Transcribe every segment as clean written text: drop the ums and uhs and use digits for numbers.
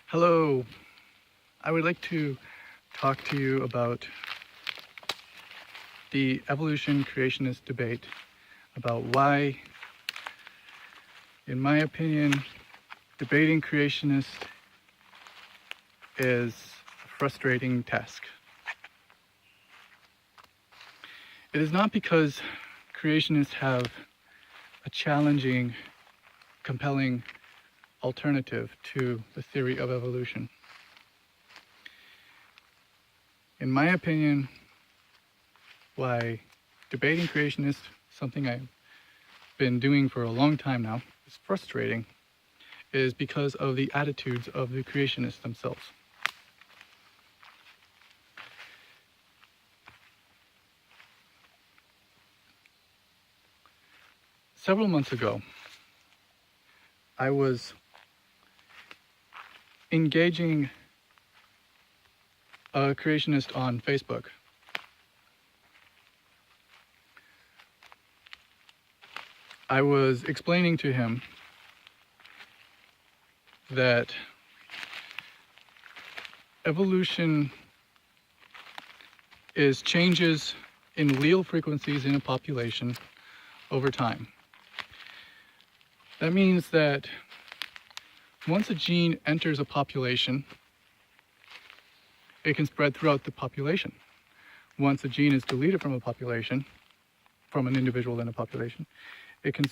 Hello, I would like to talk to you about the evolution creationist debate, about why, in my opinion, debating creationists is a frustrating task. It is not because creationists have a challenging, compelling alternative to the theory of evolution. In my opinion, why debating creationists, something I've been doing for a long time now, is frustrating, is because of the attitudes of the creationists themselves. Several months ago, I was engaging a creationist on Facebook. I was explaining to him that evolution is changes in allele frequencies in a population over time. That means that once a gene enters a population, it can spread throughout the population. Once a gene is deleted from a population, from an individual in a population, it can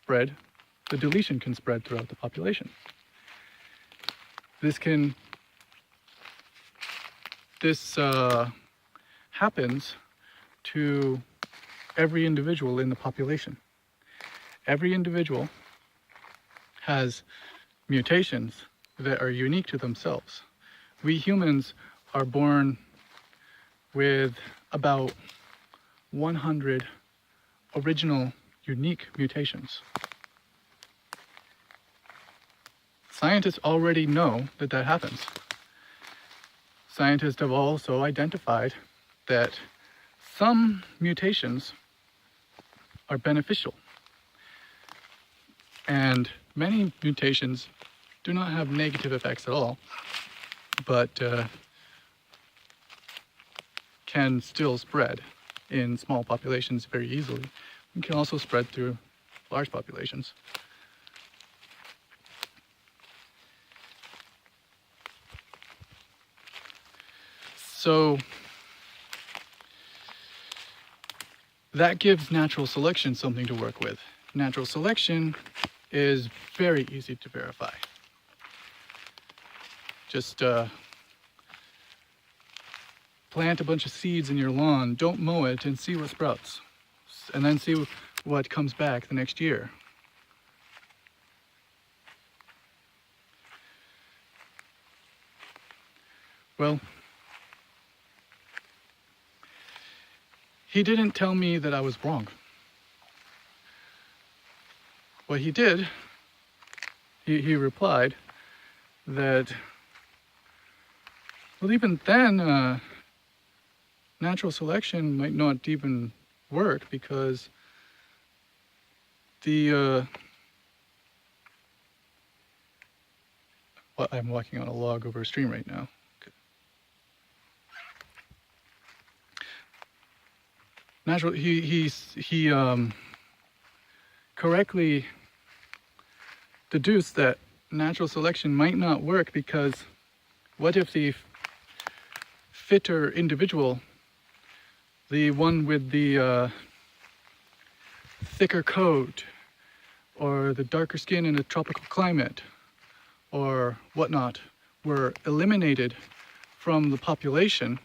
spread, the deletion can spread throughout the population. This happens to every individual in the population. Every individual has mutations that are unique to themselves. We humans are born with about 100 original unique mutations. Scientists already know that that happens. Scientists have also identified that some mutations are beneficial, and many mutations do not have negative effects at all, but can still spread in small populations very easily, and can also spread through large populations. So that gives natural selection something to work with. Natural selection is very easy to verify. Just plant a bunch of seeds in your lawn, don't mow it, and see what sprouts. And then see what comes back the next year. Well, he didn't tell me that I was wrong. What he did, he replied that, well, even then, natural selection might not even work because I'm walking on a log over a stream right now. He correctly deduced that natural selection might not work because what if the fitter individual, the one with the thicker coat, or the darker skin in a tropical climate, or whatnot, were eliminated from the population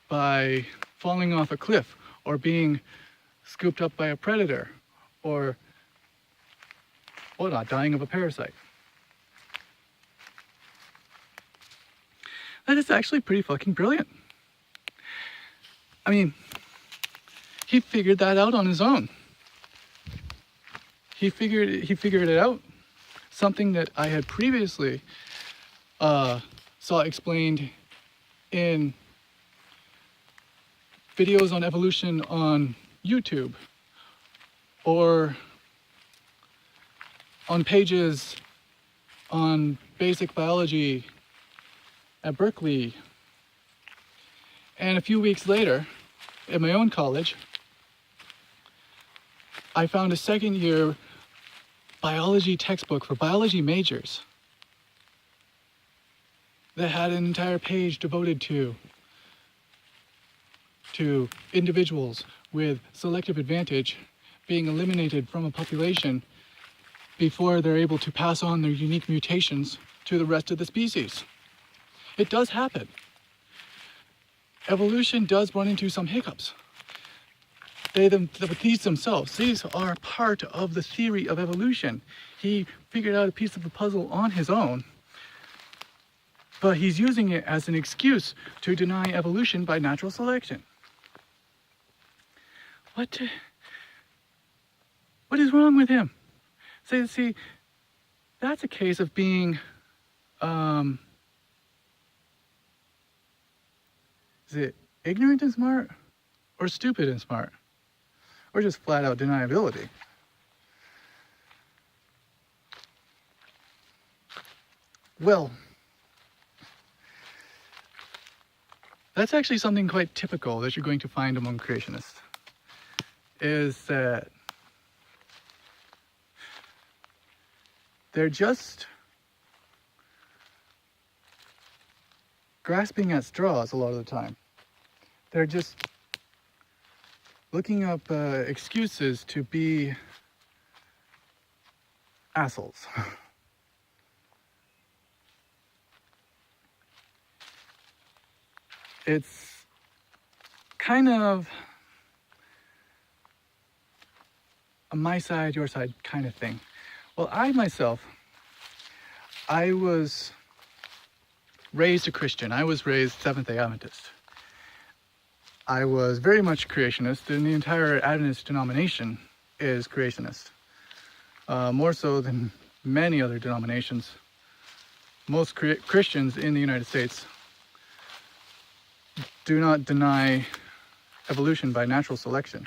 by falling off a cliff, or being scooped up by a predator, or whatnot, dying of a parasite. That is actually pretty fucking brilliant. I mean, he figured that out on his own. He figured it out. Something that I had previously saw explained in videos on evolution on YouTube, or on pages on basic biology at Berkeley. And a few weeks later, at my own college, I found a second year biology textbook for biology majors that had an entire page devoted to individuals with selective advantage being eliminated from a population before they're able to pass on their unique mutations to the rest of the species. It does happen. Evolution does run into some hiccups. These themselves, these are part of the theory of evolution. He figured out a piece of the puzzle on his own, but he's using it as an excuse to deny evolution by natural selection. What is wrong with him? See, that's a case of being, is it ignorant and smart, or stupid and smart, or just flat out deniability? Well, that's actually something quite typical that you're going to find among creationists, is that they're just grasping at straws a lot of the time. They're just looking up excuses to be assholes. It's kind of a my side, your side kind of thing. Well, I was raised a Christian. I was raised Seventh-day Adventist. I was very much creationist, and the entire Adventist denomination is creationist. More so than many other denominations. Most Christians in the United States do not deny evolution by natural selection.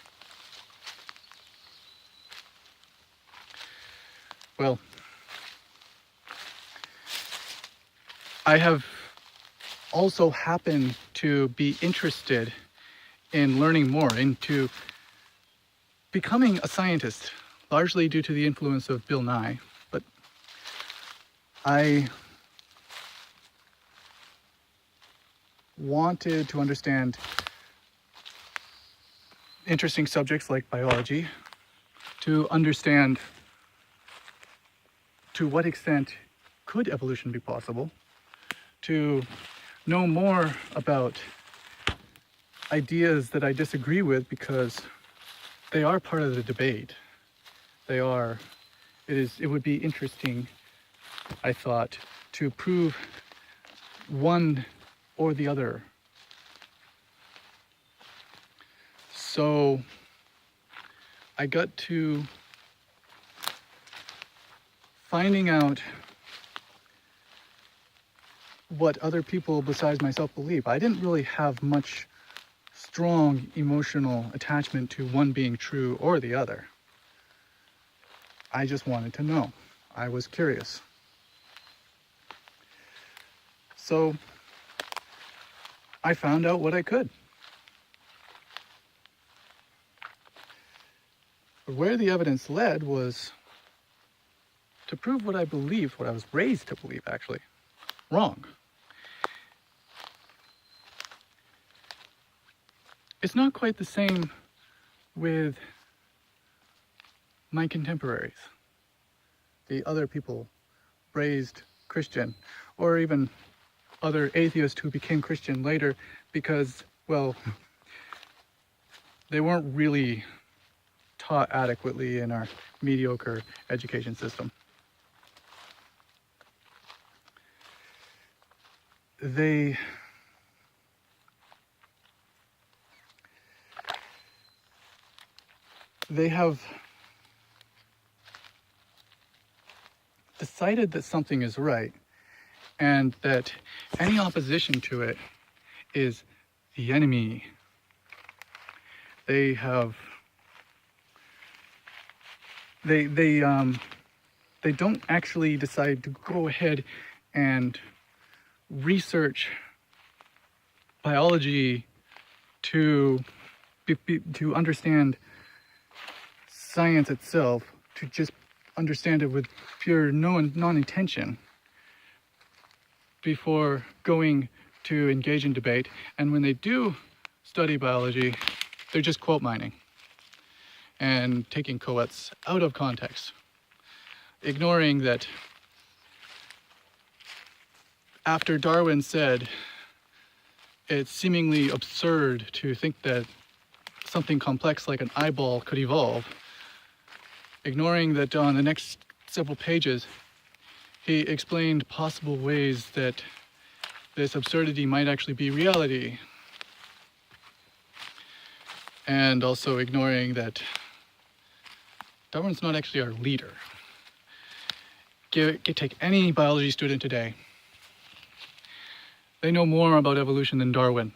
Well, I have also happened to be interested in learning more, into becoming a scientist, largely due to the influence of Bill Nye. But I wanted to understand interesting subjects like biology, to understand to what extent could evolution be possible, to know more about ideas that I disagree with, because they are part of the debate. It would be interesting, I thought, to prove one or the other. So I got to finding out what other people besides myself believe. I didn't really have much strong emotional attachment to one being true or the other. I just wanted to know. I was curious. So I found out what I could. Where the evidence led was to prove what I believed, what I was raised to believe, actually, wrong. It's not quite the same with my contemporaries, the other people raised Christian, or even other atheists who became Christian later because, well, they weren't really taught adequately in our mediocre education system. They have decided that something is right, and that any opposition to it is the enemy. They don't actually decide to go ahead and research biology to to understand science itself, to just understand it with pure non-intention before going to engage in debate. And when they do study biology, they're just quote mining and taking quotes out of context, ignoring that after Darwin said it's seemingly absurd to think that something complex like an eyeball could evolve, ignoring that on the next several pages he explained possible ways that this absurdity might actually be reality, and also ignoring that Darwin's not actually our leader. Take any biology student today. They know more about evolution than Darwin.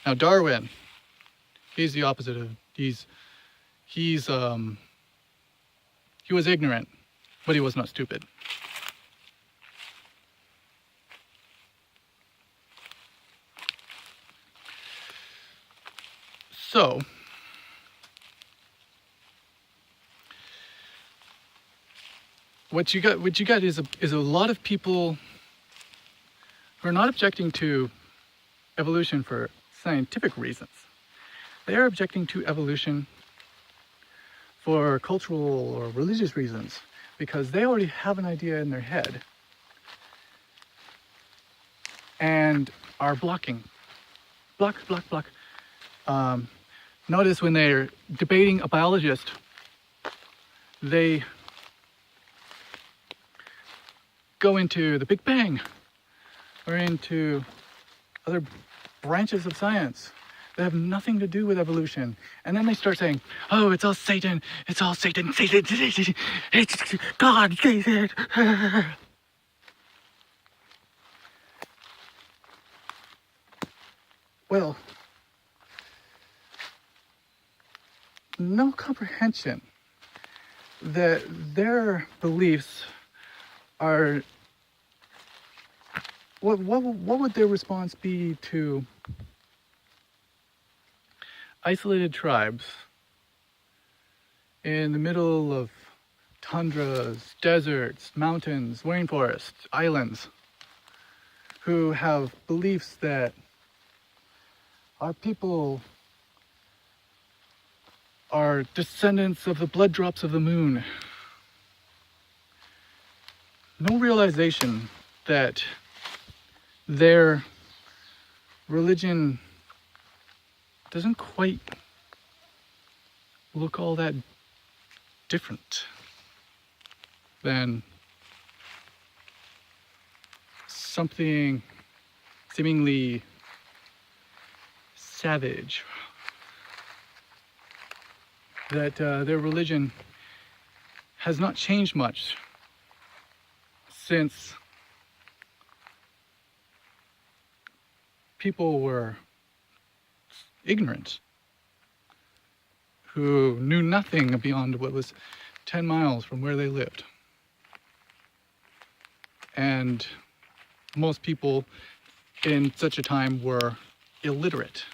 Now Darwin, he's the opposite of, he was ignorant, but he was not stupid. So, what you got is a lot of people who are not objecting to evolution for scientific reasons. They are objecting to evolution for cultural or religious reasons, because they already have an idea in their head and are blocking. Block. Notice when they're debating a biologist, they go into the Big Bang or into other branches of science that have nothing to do with evolution. And then they start saying, oh, it's all Satan, Satan, it's God, Satan. Well, no comprehension that their beliefs are, what would their response be to isolated tribes in the middle of tundras, deserts, mountains, rainforests, islands, who have beliefs that our people are descendants of the blood drops of the moon? No realization that their religion doesn't quite look all that different than something seemingly savage. That their religion has not changed much since people were ignorant, who knew nothing beyond what was 10 miles from where they lived. And most people in such a time were illiterate.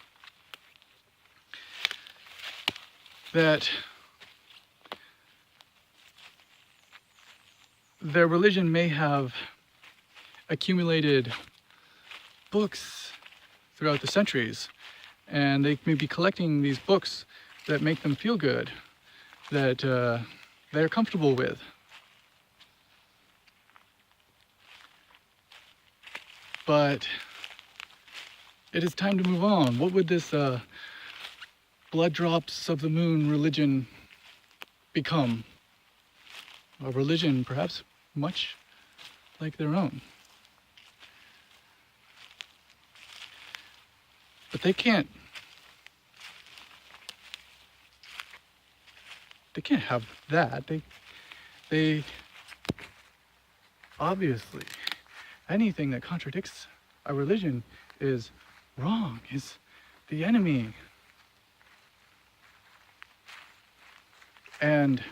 That their religion may have accumulated books throughout the centuries, and they may be collecting these books that make them feel good, that they're comfortable with. But it is time to move on. What would this blood drops of the moon religion become? A religion perhaps much like their own. But they can't have that. They obviously, anything that contradicts a religion is wrong, is the enemy. And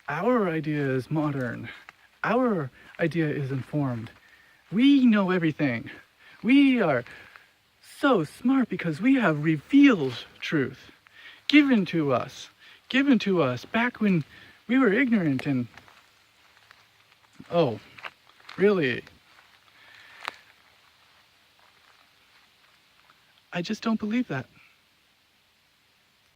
Our idea is modern. Our idea is informed. We know everything. We are so smart because we have revealed truth given to us back when we were ignorant and, oh, really? I just don't believe that.